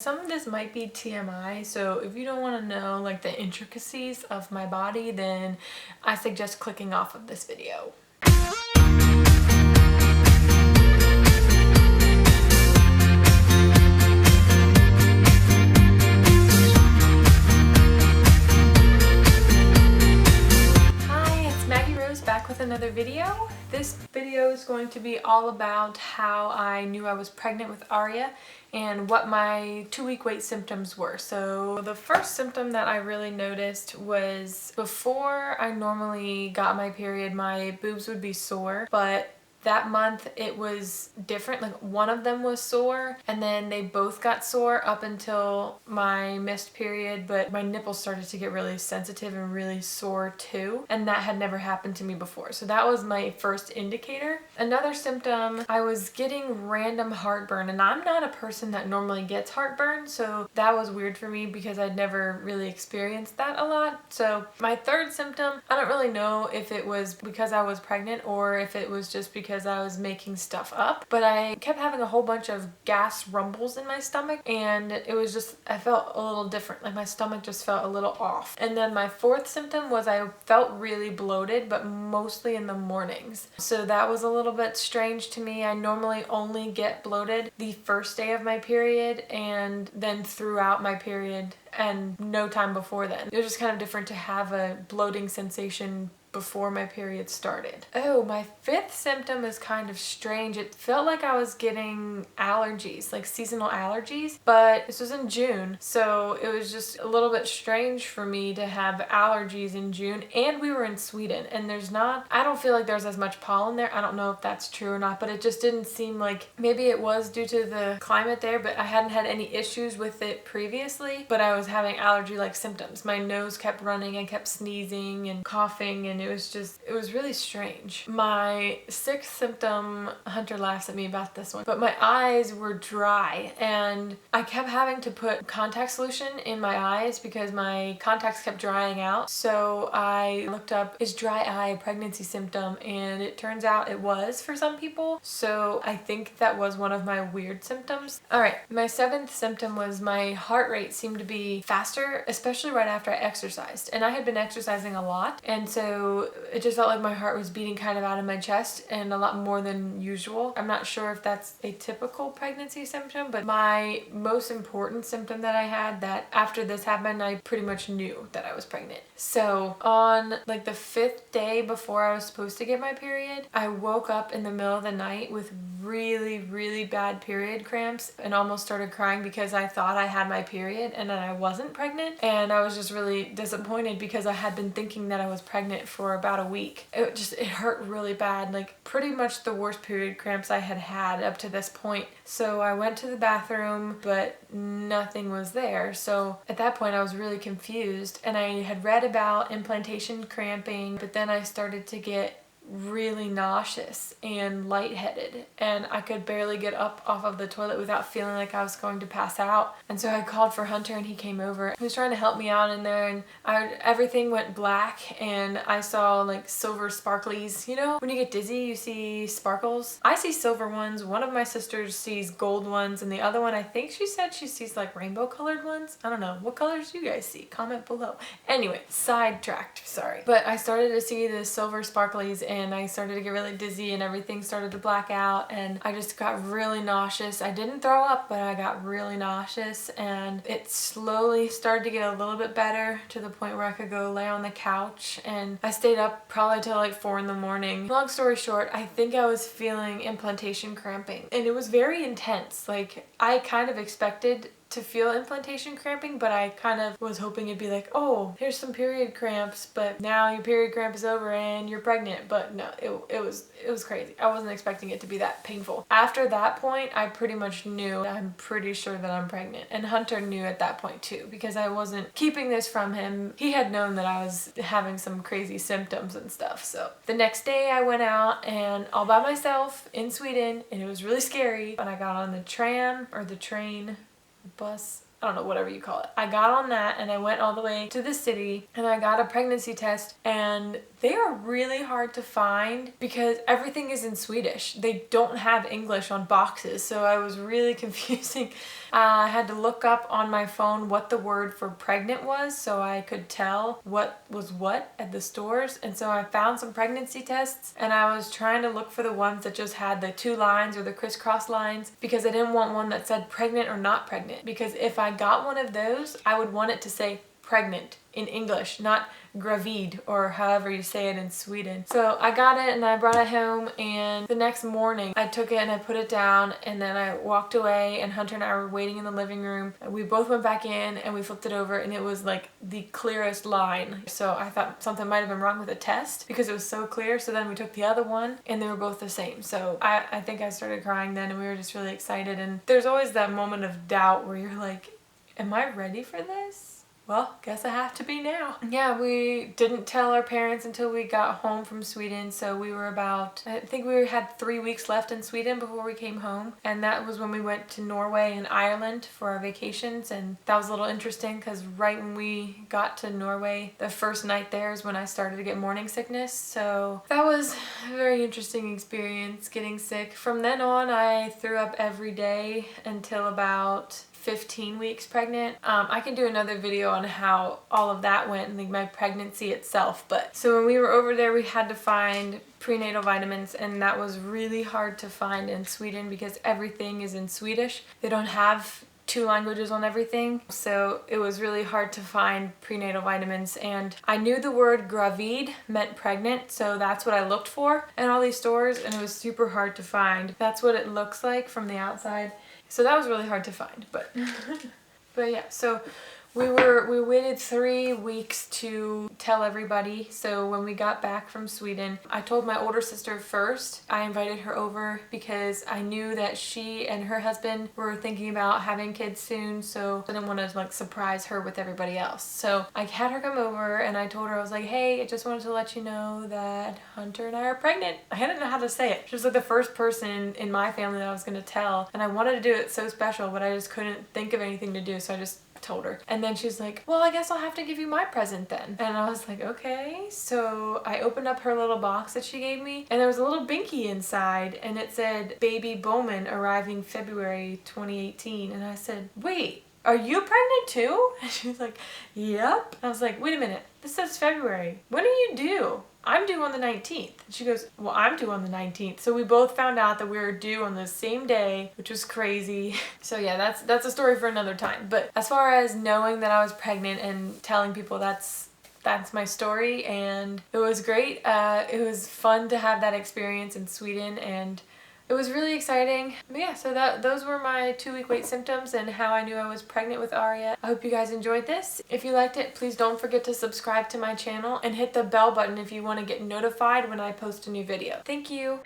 Some of this might be TMI, so if you don't want to know like the intricacies of my body, then I suggest clicking off of this video. Back with another video. This video is going to be all about how I knew I was pregnant with Arya and what my 2-week wait symptoms were. So the first symptom that I really noticed was before I normally got my period, my boobs would be sore, but that month it was different. Like one of them was sore and then they both got sore up until my missed period, but my nipples started to get really sensitive and really sore too, and that had never happened to me before. So that was my first indicator. Another symptom, I was getting random heartburn, and I'm not a person that normally gets heartburn, so that was weird for me because I'd never really experienced that a lot. So my third symptom, I don't really know if it was because I was pregnant or if it was just because I was making stuff up, but I kept having a whole bunch of gas rumbles in my stomach, and it was just, I felt a little different. Like my stomach just felt a little off. And then my fourth symptom was I felt really bloated, but mostly in the mornings. So that was a little bit strange to me. I normally only get bloated the first day of my period and then throughout my period and no time before then. It was just kind of different to have a bloating sensation before my period started. Oh, my fifth symptom is kind of strange. It felt like I was getting allergies, like seasonal allergies, but this was in June, so it was just a little bit strange for me to have allergies in June, and we were in Sweden, and I don't feel like there's as much pollen there. I don't know if that's true or not, but it just didn't seem like, maybe it was due to the climate there, but I hadn't had any issues with it previously, but I was having allergy-like symptoms. My nose kept running, I kept sneezing and coughing, and it was really strange. My sixth symptom, Hunter laughs at me about this one, but my eyes were dry, and I kept having to put contact solution in my eyes because my contacts kept drying out. So I looked up, is dry eye a pregnancy symptom? And it turns out it was for some people. So I think that was one of my weird symptoms. All right, my seventh symptom was my heart rate seemed to be faster, especially right after I exercised. And I had been exercising a lot, and so it just felt like my heart was beating kind of out of my chest and a lot more than usual. I'm not sure if that's a typical pregnancy symptom, but my most important symptom that I had, that after this happened, I pretty much knew that I was pregnant. So on like the 5th day before I was supposed to get my period, I woke up in the middle of the night with really bad period cramps and almost started crying because I thought I had my period and then I wasn't pregnant, and I was just really disappointed because I had been thinking that I was pregnant for about a week. It hurt really bad, like pretty much the worst period cramps I had had up to this point. So I went to the bathroom, but nothing was there. So at that point I was really confused, and I had read about implantation cramping, but then I started to get really nauseous and lightheaded, and I could barely get up off of the toilet without feeling like I was going to pass out. And so I called for Hunter, and he came over. He was trying to help me out in there, and everything went black, and I saw like silver sparklies. You know, when you get dizzy, you see sparkles. I see silver ones. One of my sisters sees gold ones, and the other one, I think she said she sees like rainbow colored ones. I don't know. What colors do you guys see? Comment below. Anyway, sidetracked, sorry. But I started to see the silver sparklies, and I started to get really dizzy, and everything started to black out, and I just got really nauseous. I didn't throw up, but I got really nauseous, and it slowly started to get a little bit better to the point where I could go lay on the couch, and I stayed up probably till like 4 in the morning. Long story short, I think I was feeling implantation cramping, and it was very intense. Like I kind of expected to feel implantation cramping, but I kind of was hoping it'd be like, oh, here's some period cramps, but now your period cramp is over and you're pregnant. But no, it was crazy. I wasn't expecting it to be that painful. After that point, I pretty much knew, I'm pretty sure that I'm pregnant. And Hunter knew at that point too, because I wasn't keeping this from him. He had known that I was having some crazy symptoms and stuff. So the next day I went out and all by myself in Sweden, and it was really scary. And I got on the tram or the train, bus, I don't know, whatever you call it. I got on that and I went all the way to the city and I got a pregnancy test, and they are really hard to find because everything is in Swedish. They don't have English on boxes, so I was really confusing. I had to look up on my phone what the word for pregnant was so I could tell what was what at the stores. And so I found some pregnancy tests and I was trying to look for the ones that just had the 2 lines or the crisscross lines, because I didn't want one that said pregnant or not pregnant, because if I got one of those, I would want it to say pregnant in English, not gravid or however you say it in Sweden. So I got it and I brought it home, and the next morning I took it and I put it down, and then I walked away and Hunter and I were waiting in the living room. We both went back in and we flipped it over and it was like the clearest line. So I thought something might have been wrong with the test because it was so clear. So then we took the other one and they were both the same. So I think I started crying then, and we were just really excited. And there's always that moment of doubt where you're like, am I ready for this? Well, guess I have to be now. Yeah, we didn't tell our parents until we got home from Sweden. So we were about, I think we had 3 weeks left in Sweden before we came home. And that was when we went to Norway and Ireland for our vacations. And that was a little interesting because right when we got to Norway, the first night there is when I started to get morning sickness. So that was a very interesting experience, getting sick. From then on, I threw up every day until about 15 weeks pregnant. I can do another video on how all of that went and like my pregnancy itself. But so when we were over there, we had to find prenatal vitamins, and that was really hard to find in Sweden because everything is in Swedish. They don't have 2 languages on everything, so it was really hard to find prenatal vitamins. And I knew the word gravid meant pregnant, so that's what I looked for in all these stores, and it was super hard to find. That's what it looks like from the outside. So that was really hard to find, but yeah, so we waited 3 weeks to tell everybody. So when we got back from Sweden, I told my older sister first. I invited her over because I knew that she and her husband were thinking about having kids soon, so I didn't want to like surprise her with everybody else. So I had her come over and I told her, I was like, hey, I just wanted to let you know that Hunter and I are pregnant. I didn't know how to say it. She was like the first person in my family that I was going to tell, and I wanted to do it so special, but I just couldn't think of anything to do, so I just told her. And then she's like, well, I guess I'll have to give you my present then. And I was like, okay. So I opened up her little box that she gave me, and there was a little binky inside, and it said baby Bowman arriving February 2018. And I said, wait, are you pregnant too? And she was like, yep. I was like, wait a minute, this says February. When are you due? I'm due on the 19th. And she goes, well, I'm due on the 19th. So we both found out that we were due on the same day, which was crazy. So yeah, that's a story for another time. But as far as knowing that I was pregnant and telling people, that's my story, and it was great. It was fun to have that experience in Sweden, and it was really exciting. But yeah, so those were my 2-week wait symptoms and how I knew I was pregnant with Aria. I hope you guys enjoyed this. If you liked it, please don't forget to subscribe to my channel and hit the bell button if you want to get notified when I post a new video. Thank you.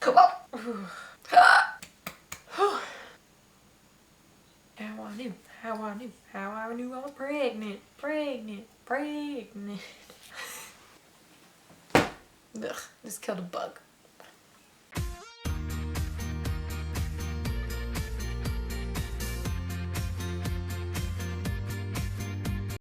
How I knew I was pregnant. Ugh, just killed a bug.